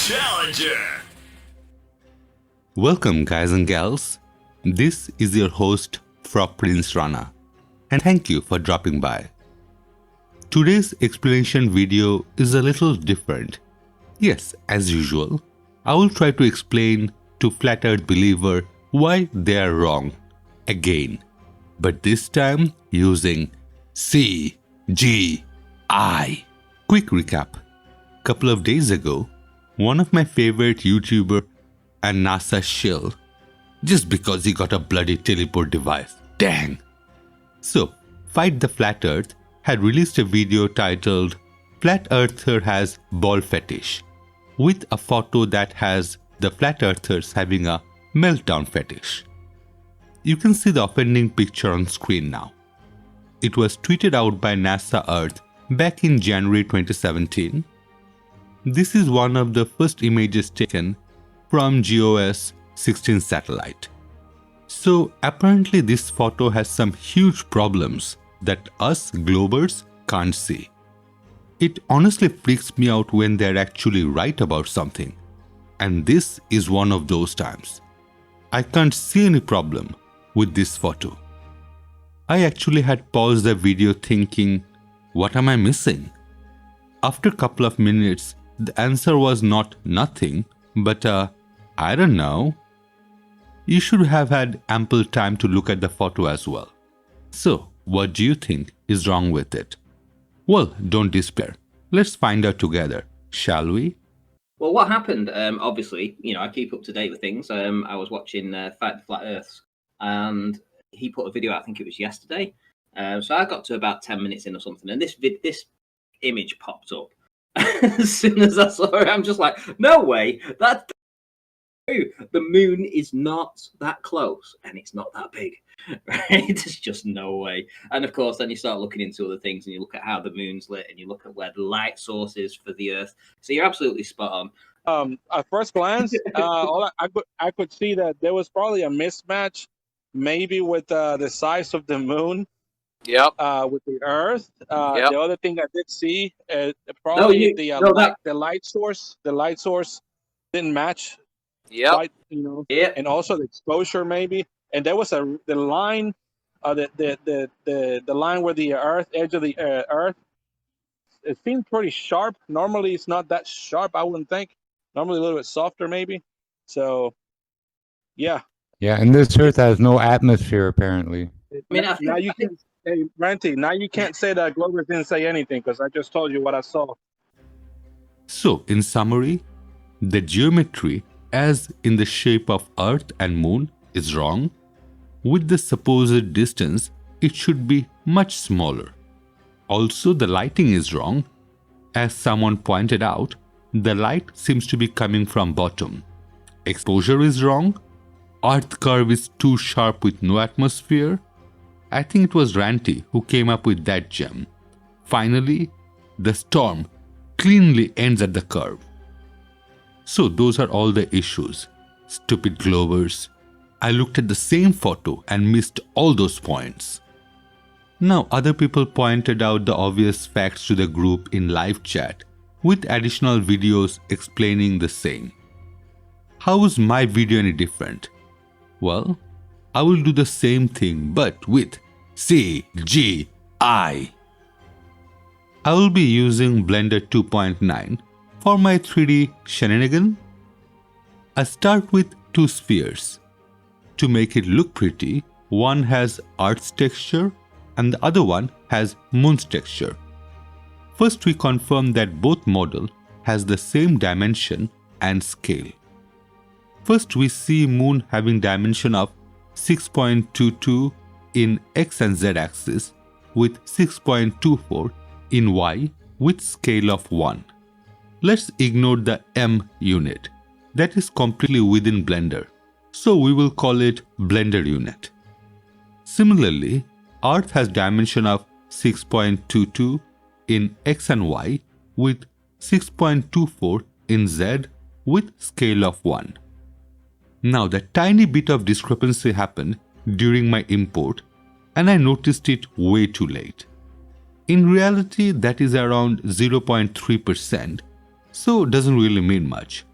Challenger. Welcome, guys and gals. This is your host, Frog Prince Rana, and thank you for dropping by. Today's explanation video is a little different. Yes, as usual, I will try to explain to Flat Earth believer why they are wrong again, but this time using CGI. Quick recap. Couple of days ago, one of my favorite YouTuber and NASA shill, just because he got a bloody teleport device. Dang! So, Fight the Flat Earth had released a video titled Flat Earther Has Ball Fetish, with a photo that has the Flat Earthers having a meltdown fetish. You can see the offending picture on screen now. It was tweeted out by NASA Earth back in January 2017. This is one of the first images taken from GOS 16 satellite. So apparently this photo has some huge problems that us Globers can't see. It honestly freaks me out when they're actually right about something. And this is one of those times. I can't see any problem with this photo. I actually had paused the video thinking, what am I missing? After a couple of minutes, the answer was not nothing, but I don't know. You should have had ample time to look at the photo as well. So, what do you think is wrong with it? Well, don't despair. Let's find out together, shall we? Well, what happened? Obviously, I keep up to date with things. I was watching Fight the Flat Earths, and he put a video out, I think it was yesterday. So I got to about 10 minutes in or something, and this image popped up. As soon as I saw it, I'm just like, no way, that's true. The moon is not that close, and it's not that big. Right? There's just no way. And of course, then you start looking into other things, and you look at how the moon's lit, and you look at where the light source is for the Earth. So you're absolutely spot on. At first glance, I could see that there was probably a mismatch, maybe with the size of the moon. Yep. With the Earth. Yep. The other thing I did see, probably the light source. The light source didn't match. Yep. Quite, Yeah. and also the exposure maybe. And there was the line, the line where the edge of the Earth. It seemed pretty sharp. Normally, it's not that sharp. I wouldn't think. Normally, a little bit softer, maybe. So, yeah. Yeah, and this Earth has no atmosphere, apparently. Now you can, hey, Ranty, now you can't say that Globers didn't say anything because I just told you what I saw. So, in summary, the geometry as in the shape of Earth and Moon is wrong. With the supposed distance, it should be much smaller. Also, the lighting is wrong. As someone pointed out, the light seems to be coming from bottom. Exposure is wrong. Earth curve is too sharp with no atmosphere. I think it was Ranty who came up with that gem. Finally, the storm cleanly ends at the curve. So those are all the issues. Stupid Globers. I looked at the same photo and missed all those points. Now other people pointed out the obvious facts to the group in live chat with additional videos explaining the same. How is my video any different? Well, I will do the same thing but with CGI. I will be using Blender 2.9 for my 3D shenanigan. I start with two spheres. To make it look pretty, one has Earth's texture and the other one has Moon's texture. First we confirm that both model has the same dimension and scale. First we see Moon having dimension of 6.22 in X and Z axis with 6.24 in Y with scale of 1. Let's ignore the M unit. That is completely within Blender. So we will call it Blender unit. Similarly, Earth has dimension of 6.22 in X and Y with 6.24 in Z with scale of 1. Now the tiny bit of discrepancy happened during my import and I noticed it way too late. In reality, that is around 0.3%, so it doesn't really mean much.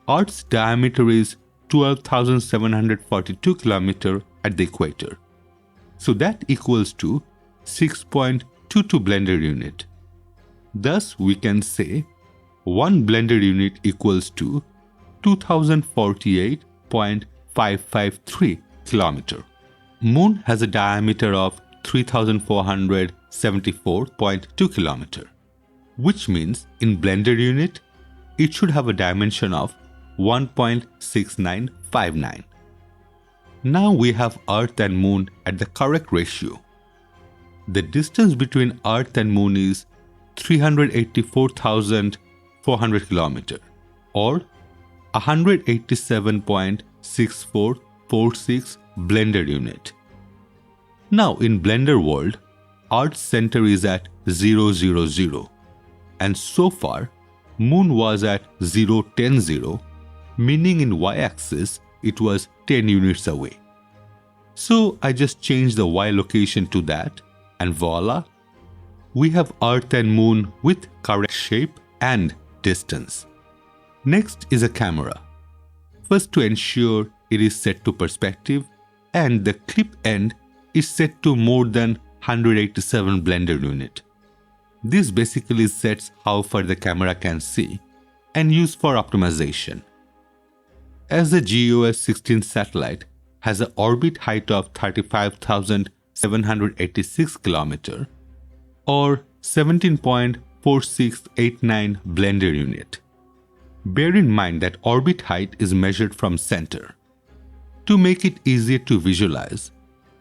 Earth's diameter is 12,742 km at the equator, so that equals to 6.22 blender unit. Thus, we can say 1 blender unit equals to 2048.553 km. Moon has a diameter of 3474.2 km, which means in blender unit, it should have a dimension of 1.6959. Now we have Earth and Moon at the correct ratio. The distance between Earth and Moon is 384,400 km or 187.6446 blender unit. Now in blender world, Earth's center is at 0, 0, 0, and so far Moon was at 0, 10, 0, meaning in y-axis it was 10 units away. So I just changed the y location to that, and voila, we have Earth and Moon with correct shape and distance. Next is a camera. First, to ensure it is set to perspective and the clip end is set to more than 187 blender unit. This basically sets how far the camera can see and used for optimization. As the GEOS-16 satellite has an orbit height of 35,786 km or 17.4689 blender unit. Bear in mind that orbit height is measured from center. To make it easier to visualize,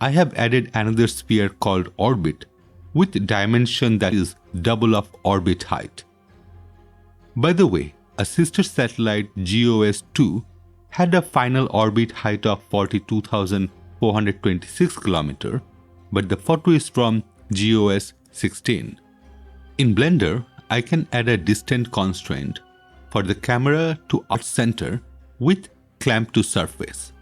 I have added another sphere called orbit with dimension that is double of orbit height. By the way, a sister satellite GEOS-2 had a final orbit height of 42,426 km, but the photo is from GEOS-16. In Blender, I can add a distance constraint for the camera to Earth center with clamp to surface.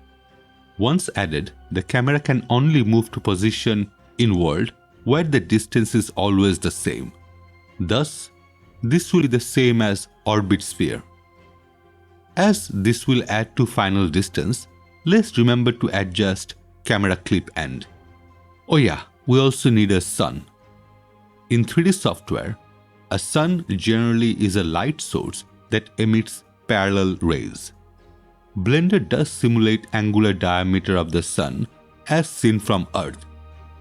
Once added, the camera can only move to position in world where the distance is always the same. Thus, this will be the same as orbit sphere. As this will add to final distance, let's remember to adjust camera clip end. Oh yeah, we also need a sun. In 3D software, a sun generally is a light source that emits parallel rays. Blender does simulate angular diameter of the sun as seen from Earth,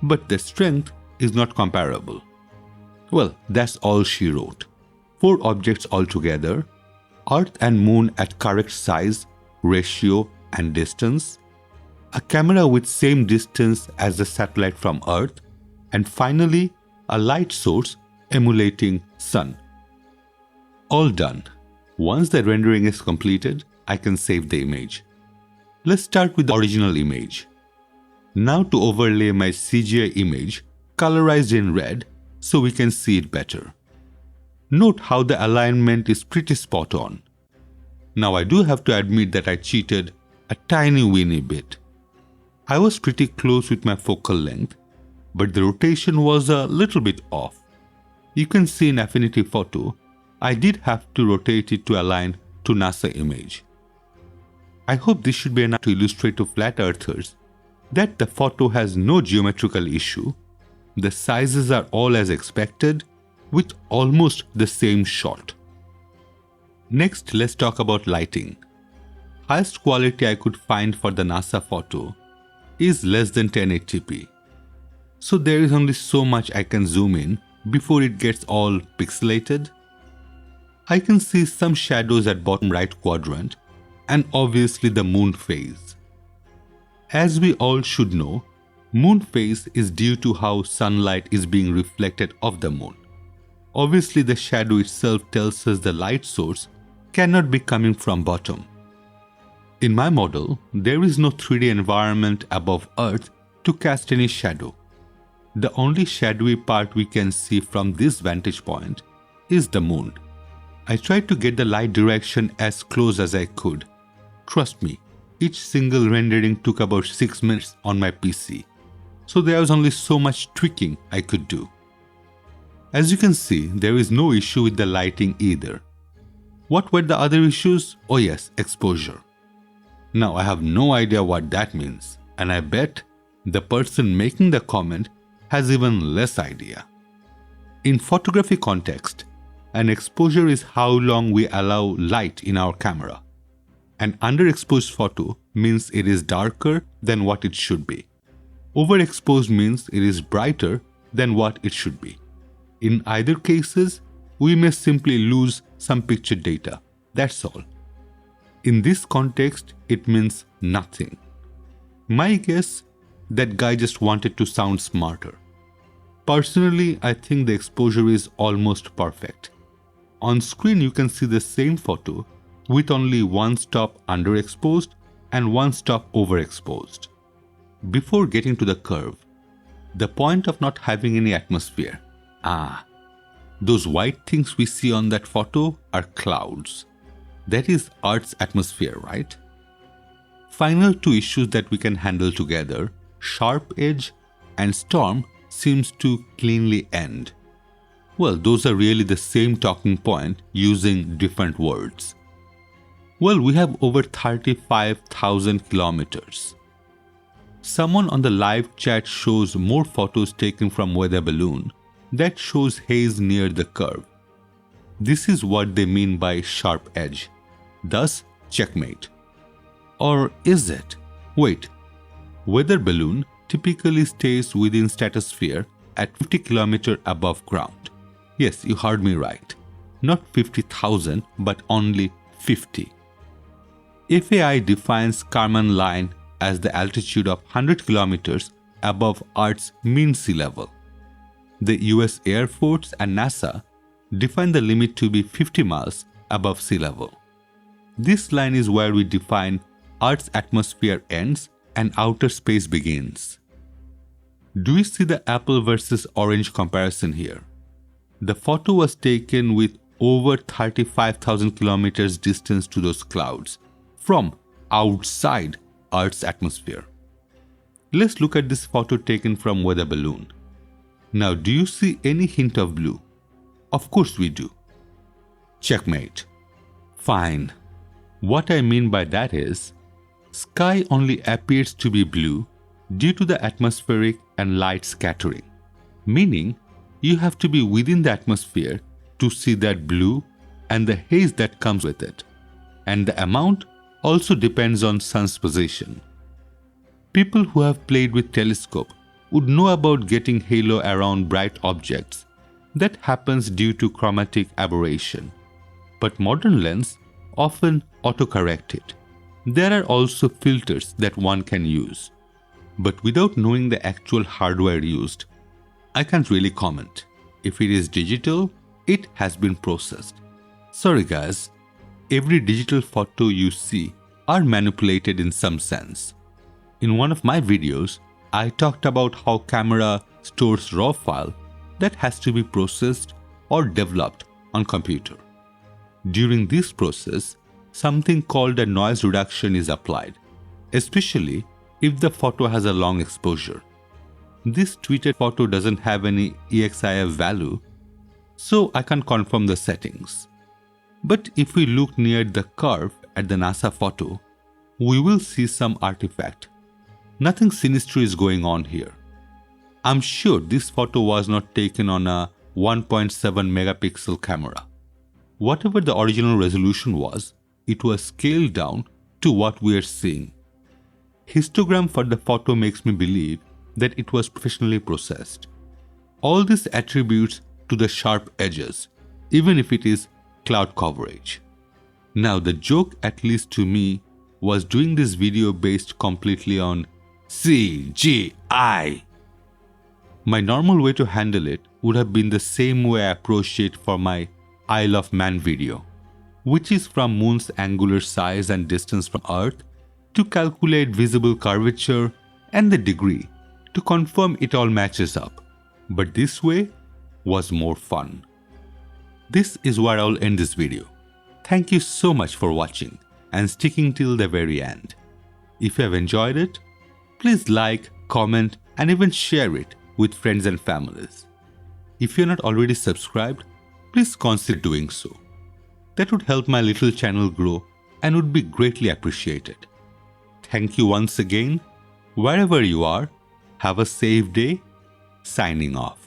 but the strength is not comparable. Well, that's all she wrote. 4 objects altogether, Earth and Moon at correct size, ratio and distance, a camera with same distance as the satellite from Earth, and finally a light source emulating sun. All done. Once the rendering is completed, I can save the image. Let's start with the original image. Now to overlay my CGI image colorized in red so we can see it better. Note how the alignment is pretty spot on. Now I do have to admit that I cheated a tiny weeny bit. I was pretty close with my focal length, but the rotation was a little bit off. You can see in Affinity Photo, I did have to rotate it to align to NASA image. I hope this should be enough to illustrate to flat earthers that the photo has no geometrical issue, the sizes are all as expected, with almost the same shot. Next, let's talk about lighting. Highest quality I could find for the NASA photo is less than 1080p. So there is only so much I can zoom in before it gets all pixelated. I can see some shadows at bottom right quadrant and obviously the moon phase. As we all should know, moon phase is due to how sunlight is being reflected off the moon. Obviously the shadow itself tells us the light source cannot be coming from bottom. In my model, there is no 3D environment above Earth to cast any shadow. The only shadowy part we can see from this vantage point is the moon. I tried to get the light direction as close as I could. Trust me, each single rendering took about 6 minutes on my PC, so there was only so much tweaking I could do. As you can see, there is no issue with the lighting either. What were the other issues? Oh yes, exposure. Now I have no idea what that means, and I bet the person making the comment has even less idea. In photography context, an exposure is how long we allow light in our camera. An underexposed photo means it is darker than what it should be. Overexposed means it is brighter than what it should be. In either cases, we may simply lose some picture data. That's all. In this context, it means nothing. My guess, that guy just wanted to sound smarter. Personally, I think the exposure is almost perfect. On screen, you can see the same photo with only one stop underexposed and one stop overexposed. Before getting to the curve, the point of not having any atmosphere. Those white things we see on that photo are clouds. That is Earth's atmosphere, right? Final two issues that we can handle together, sharp edge and storm, seems to cleanly end. Well, those are really the same talking point using different words. Well, we have over 35,000 kilometers. Someone on the live chat shows more photos taken from weather balloon that shows haze near the curve. This is what they mean by sharp edge. Thus, checkmate. Or is it? Wait, weather balloon typically stays within stratosphere at 50 km above ground. Yes, you heard me right. Not 50,000, but only 50. FAI defines Kármán line as the altitude of 100 km above Earth's mean sea level. The US Air Force and NASA define the limit to be 50 miles above sea level. This line is where we define Earth's atmosphere ends and outer space begins. Do we see the apple versus orange comparison here? The photo was taken with over 35,000 kilometers distance to those clouds from outside Earth's atmosphere. Let's look at this photo taken from weather balloon. Now, do you see any hint of blue? Of course we do. Checkmate. Fine. What I mean by that is, sky only appears to be blue due to the atmospheric and light scattering, meaning you have to be within the atmosphere to see that blue and the haze that comes with it, and the amount also depends on sun's position. People who have played with telescope would know about getting halo around bright objects. That happens due to chromatic aberration. But modern lens often autocorrect it. There are also filters that one can use. But without knowing the actual hardware used, I can't really comment. If it is digital, it has been processed. Sorry guys, every digital photo you see are manipulated in some sense. In one of my videos, I talked about how camera stores raw file that has to be processed or developed on computer. During this process, something called a noise reduction is applied, especially if the photo has a long exposure. This tweeted photo doesn't have any EXIF value, so I can't confirm the settings. But if we look near the curve at the NASA photo, we will see some artifact. Nothing sinister is going on here. I'm sure this photo was not taken on a 1.7 megapixel camera. Whatever the original resolution was, it was scaled down to what we are seeing. Histogram for the photo makes me believe that it was professionally processed. All this attributes to the sharp edges, even if it is cloud coverage. Now the joke, at least to me, was doing this video based completely on CGI. My normal way to handle it would have been the same way I approached it for my Isle of Man video, which is from Moon's angular size and distance from Earth to calculate visible curvature and the degree to confirm it all matches up. But this way was more fun. This is where I'll end this video. Thank you so much for watching and sticking till the very end. If you have enjoyed it, please like, comment, and even share it with friends and families. If you're not already subscribed, please consider doing so. That would help my little channel grow and would be greatly appreciated. Thank you once again. Wherever you are, have a safe day. Signing off.